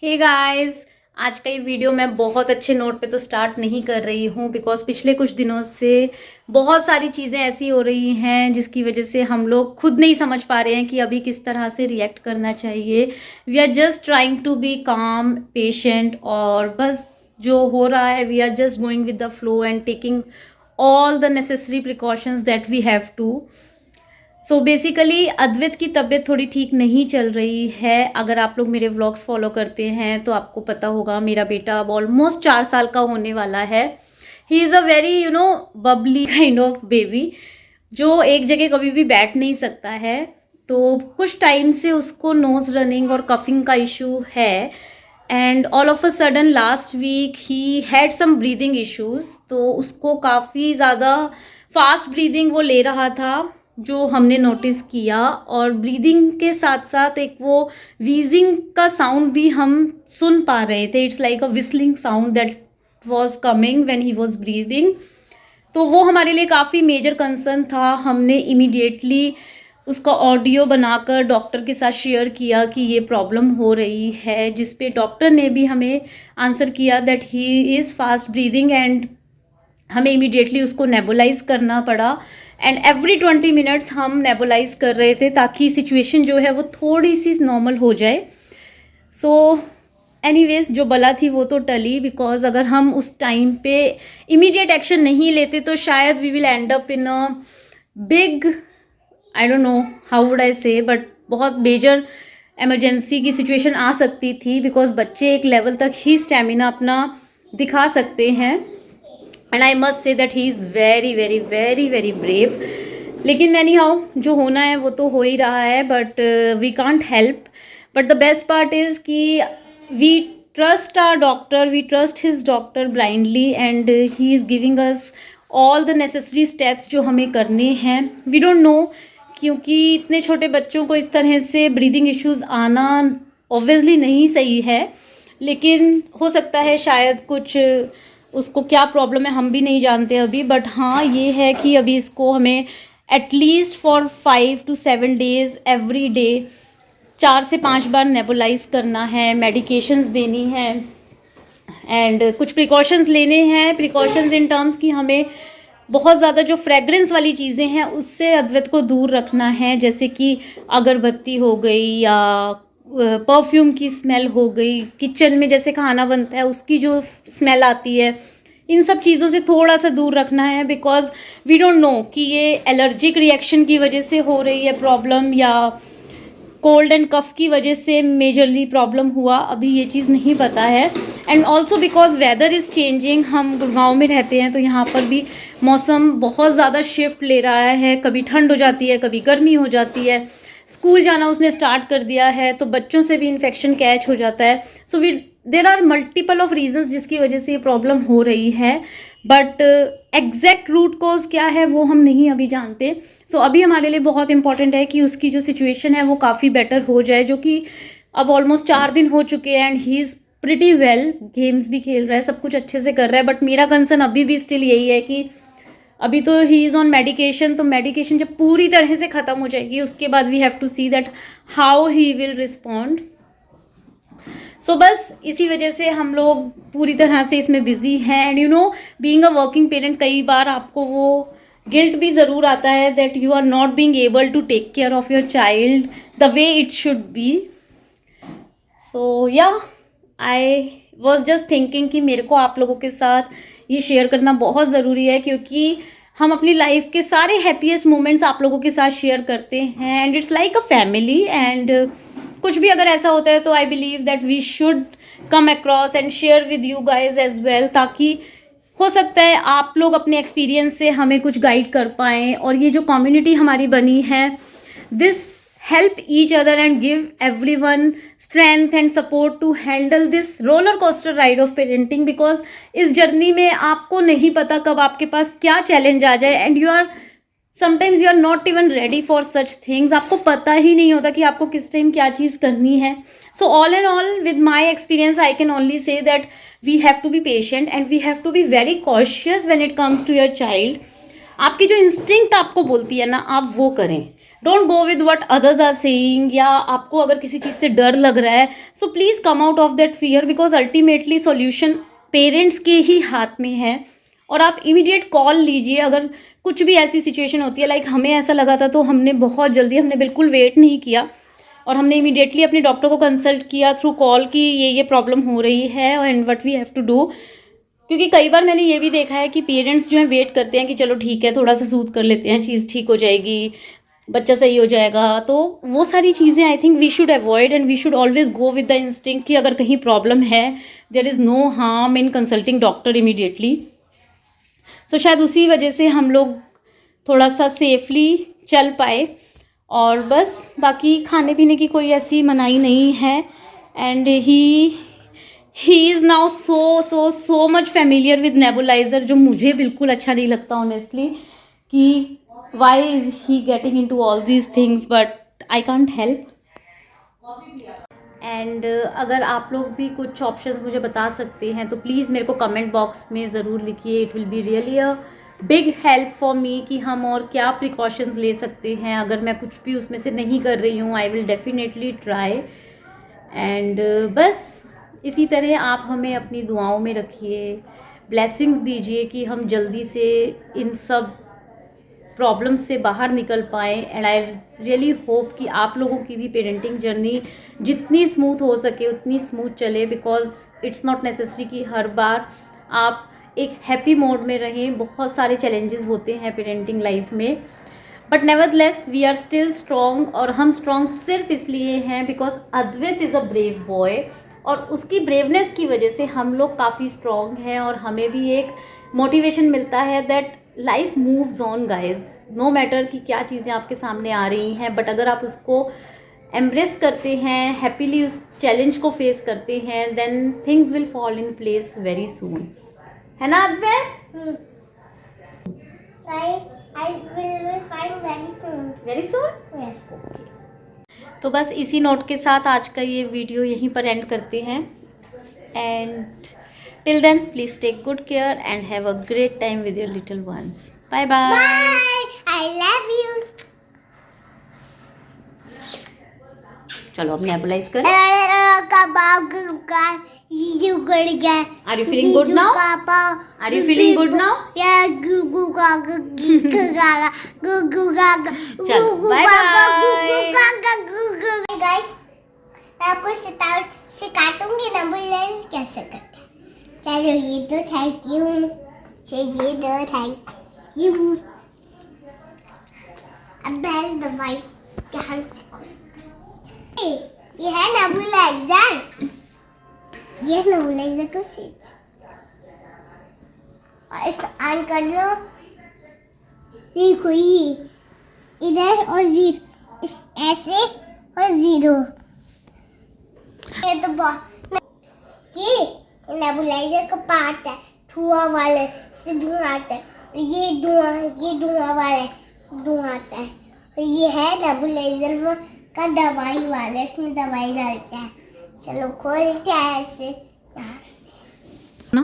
Hey guys, आज का ये वीडियो मैं बहुत अच्छे नोट पे तो स्टार्ट नहीं कर रही हूँ बिकॉज पिछले कुछ दिनों से बहुत सारी चीज़ें ऐसी हो रही हैं जिसकी वजह से हम लोग खुद नहीं समझ पा रहे हैं कि अभी किस तरह से रिएक्ट करना चाहिए। We are just trying to be calm patient और बस जो हो रहा है we are just going with the flow and taking all the necessary precautions that we have to. So basically Advait की तबीयत थोड़ी ठीक नहीं चल रही है। अगर आप लोग मेरे व्लॉग्स फॉलो करते हैं तो आपको पता होगा मेरा बेटा अब ऑलमोस्ट 4 साल का होने वाला है। He is a very Babli kind of baby जो एक जगह कभी भी बैठ नहीं सकता है। तो कुछ टाइम से उसको नोज़ रनिंग और कफिंग का इशू है and all of a sudden last week he had some breathing issues. तो उसको काफ़ी ज़्यादा फास्ट ब्रीदिंग वो ले रहा था जो हमने नोटिस किया, और ब्रीदिंग के साथ साथ एक वो वीजिंग का साउंड भी हम सुन पा रहे थे। It's like a whistling sound that was coming when he was breathing. तो वो हमारे लिए काफ़ी मेजर कंसर्न था। हमने इमीडिएटली उसका ऑडियो बनाकर डॉक्टर के साथ शेयर किया कि ये प्रॉब्लम हो रही है, जिस पे डॉक्टर ने भी हमें आंसर किया that he is fast breathing and हमें इमीडिएटली उसको नेबुलाइज करना पड़ा। एंड एवरी 20 मिनट्स हम नेबुलाइज कर रहे थे ताकि सिचुएशन जो है वो थोड़ी सी नॉर्मल हो जाए। सो एनीवेज जो बला थी वो तो टली, बिकॉज अगर हम उस टाइम पे इमीडिएट एक्शन नहीं लेते तो शायद we will end up in a big, I don't know how would I say, but बहुत मेजर इमरजेंसी की सिचुएशन आ सकती थी। बिकॉज बच्चे एक लेवल तक ही स्टेमिना अपना दिखा सकते हैं and I must say that he is very very very very brave. लेकिन एनी हाउ जो होना है वो तो हो ही रहा है, but we can't help. But the best part is कि we trust our doctor, we trust his doctor blindly and he is giving us all the necessary steps जो हमें करने हैं। वी डोंट नो, क्योंकि इतने छोटे बच्चों को इस तरह से ब्रीदिंग इश्यूज़ आना ऑब्वियसली नहीं सही है, लेकिन हो सकता है शायद कुछ उसको क्या प्रॉब्लम है हम भी नहीं जानते अभी। बट हाँ ये है कि अभी इसको हमें at least for 5 to 7 days every day 4 से 5 बार नेबुलाइज करना है, मेडिकेशंस देनी है एंड कुछ प्रिकॉशंस लेने हैं। प्रिकॉशंस इन टर्म्स कि हमें बहुत ज़्यादा जो फ्रेगरेंस वाली चीज़ें हैं उससे अद्वैत को दूर रखना है, जैसे कि अगरबत्ती हो गई या परफ्यूम की स्मेल हो गई, किचन में जैसे खाना बनता है उसकी जो स्मेल आती है, इन सब चीज़ों से थोड़ा सा दूर रखना है। बिकॉज वी डोंट नो कि ये एलर्जिक रिएक्शन की वजह से हो रही है प्रॉब्लम या कोल्ड एंड कफ की वजह से मेजरली प्रॉब्लम हुआ, अभी ये चीज़ नहीं पता है। And also because weather is changing, हम गुड़गांव में रहते हैं तो यहाँ पर भी मौसम बहुत ज़्यादा शिफ्ट ले रहा है, कभी ठंड हो जाती है कभी गर्मी हो जाती है। स्कूल जाना उसने स्टार्ट कर दिया है तो बच्चों से भी इन्फेक्शन कैच हो जाता है। So we there are multiple of reasons जिसकी वजह से ये प्रॉब्लम हो रही है, बट एग्जैक्ट रूट कॉज क्या है वो हम नहीं अभी जानते। सो अभी हमारे लिए बहुत इंपॉर्टेंट है कि उसकी जो सिचुएशन है वो काफ़ी बेटर हो जाए, जो कि अब ऑलमोस्ट 4 दिन हो चुके हैं and he is pretty well, games भी खेल रहा है, सब कुछ अच्छे से कर रहा है। बट मेरा कंसर्न अभी भी स्टिल यही है कि अभी तो ही इज़ ऑन मेडिकेशन, तो मेडिकेशन जब पूरी तरह से ख़त्म हो जाएगी उसके बाद we have to see that how he will respond. So बस इसी वजह से हम लोग पूरी तरह से इसमें बिजी हैं। And being a working parent कई बार आपको वो गिल्ट भी ज़रूर आता है that you are not being able to take care of your child the way it should be. So yeah I was just thinking कि मेरे को आप लोगों के साथ ये शेयर करना बहुत ज़रूरी है, क्योंकि हम अपनी लाइफ के सारे हैप्पीएस्ट मोमेंट्स आप लोगों के साथ शेयर करते हैं and it's like a family. And कुछ भी अगर ऐसा होता है तो I believe that we should come across and share with you guys as well, ताकि हो सकता है आप लोग अपने एक्सपीरियंस से हमें कुछ गाइड कर पाएँ। और ये जो कम्युनिटी हमारी बनी है, this help each other and give everyone strength and support to handle this roller coaster ride of parenting, because इस जर्नी में आपको नहीं पता कब आपके पास क्या चैलेंज आ जाए and sometimes you are not even ready for such things। आपको पता ही नहीं होता कि आपको किस टाइम क्या चीज़ करनी है। So all in all with my experience I can only say that we have to be patient and we have to be very cautious when it comes to your child। आपकी जो instinct आपको बोलती है ना, आप वो करें। Don't go with what others are saying, या आपको अगर किसी चीज़ से डर लग रहा है so please come out of that fear, because ultimately solution parents के ही हाथ में है। और आप इमीडिएट कॉल लीजिए अगर कुछ भी ऐसी सिचुएशन होती है। लाइक हमें ऐसा लगा था तो हमने बहुत जल्दी, हमने बिल्कुल वेट नहीं किया और हमने इमीडिएटली अपने डॉक्टर को कंसल्ट किया थ्रू कॉल कि ये प्रॉब्लम हो रही है and what we have to do. क्योंकि कई बार मैंने ये भी देखा है कि पेरेंट्स जो है वेट करते हैं कि चलो ठीक है, थोड़ा सा सूद कर लेते हैं, चीज़ ठीक हो जाएगी, बच्चा सही हो जाएगा। तो वो सारी चीज़ें I think we should avoid and we should always go with the instinct कि अगर कहीं प्रॉब्लम है there is no harm in consulting doctor immediately. So शायद उसी वजह से हम लोग थोड़ा सा सेफली चल पाए। और बस बाकी खाने पीने की कोई ऐसी मनाही नहीं है। And he is now so much familiar with nebuliser, जो मुझे बिल्कुल अच्छा नहीं लगता ऑनेस्टली कि Y is he getting in to all these things, but I can't help. And अगर आप लोग भी कुछ ऑप्शंस मुझे बता सकते हैं तो प्लीज़ मेरे को कमेंट बॉक्स में ज़रूर लिखिए। It will be really a big help for me कि हम और क्या प्रिकॉशंस ले सकते हैं। अगर मैं कुछ भी उसमें से नहीं कर रही हूँ, I will definitely try. And बस इसी तरह आप हमें अपनी दुआओं में रखिए, ब्लेसिंग्स दीजिए कि हम जल्दी से इन सब प्रॉब्लम से बाहर निकल पाएँ। एंड आई रियली होप कि आप लोगों की भी पेरेंटिंग जर्नी जितनी स्मूथ हो सके उतनी स्मूथ चले, बिकॉज इट्स नॉट नेसेसरी कि हर बार आप एक हैप्पी मोड में रहें। बहुत सारे चैलेंजेस होते हैं पेरेंटिंग लाइफ में, but nevertheless we are still strong. और हम स्ट्रॉन्ग सिर्फ इसलिए हैं because Advait is a brave boy, और उसकी ब्रेवनेस की वजह से हम लोग काफ़ी स्ट्रॉन्ग हैं और हमें भी एक मोटिवेशन मिलता है that life moves on guys. No matter कि क्या चीज़ें आपके सामने आ रही हैं, बट अगर आप उसको एम्ब्रेस करते हैं, हैप्पीली उस चैलेंज को फेस करते हैं, then things will fall in place very soon. है ना Advait? I will find very soon. Very soon. Yes. Okay, तो बस इसी नोट के साथ आज का ये वीडियो यहीं पर एंड करते हैं। And till then please take good care and have a great time with your little ones. Bye bye. Bye. I love you. चलो अब नेबुलाइज कर। Are you feeling good now? Are you feeling good now? Yeah, goo goo gaga, goo gaga, goo goo gaga. चलो, bye-bye. Hey guys, मैं आपको सिखाऊंगी ना बुलेंस कैसे करते हैं। चलो ये तो थैंक यू, ये तो थैंक यू। अब बेल दबाई ध्यान से खोलो। ये है नेबुलाइजर, ये नेबुलाइजर का स्विच, और इसको ऑन कर लो। देखो ये इधर और जीरो, ऐसे और जीरो। ये तो ये नेबुलाइजर का पार्ट है, धुआं वाले से धुआं आता है, और ये धुआं वाले से धुआं आता है। और ये है नेबुलाइजर का दवाई वाला, इसमें दवाई डालते हैं। चलो खोलते हैं ऐसे यहाँ से ना।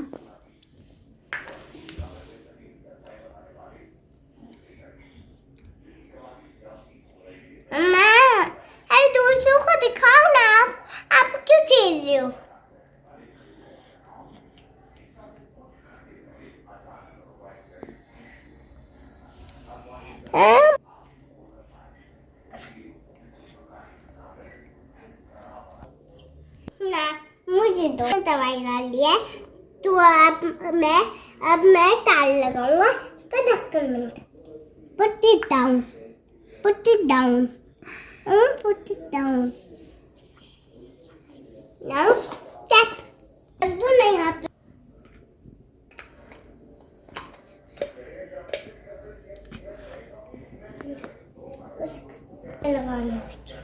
माँ, अरे दोस्तों को दिखाओ ना, आप क्यों छेड़ रहे हो? ना मुझे दो दवाई डाल दिया है, तो अब मैं ताल लगाऊंगा, इसका ढक्कन बंद कर। Put it down. Put it down. Put it down. Now tap. रख दो ना यहाँ पे। उसको लगाना सीखो।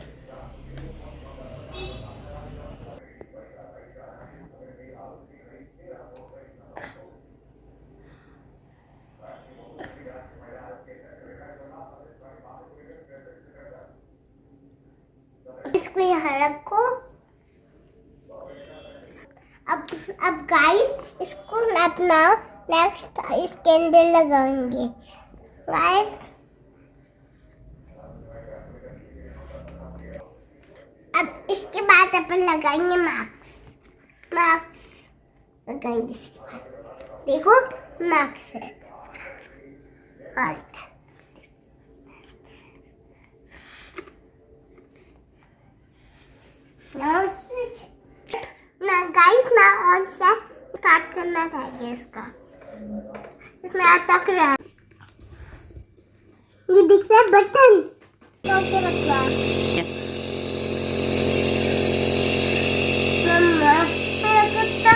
इसको यहाँ रखो। अब गाइस इसको अपना नेक्स्ट इसके अंदर लगाएंगे गाइस। बाद अपन लगाएंगे मार्क्स लगाएंगे इसके बाद। देखो मार्क्स है और now switch ना गाइस ना और सब स्टार्ट करना चाहिए इसका। इसमें अटक रहा है, ये दिख रहा है बटन कैसे रख रहा है मम्मा मेरा कुत्ता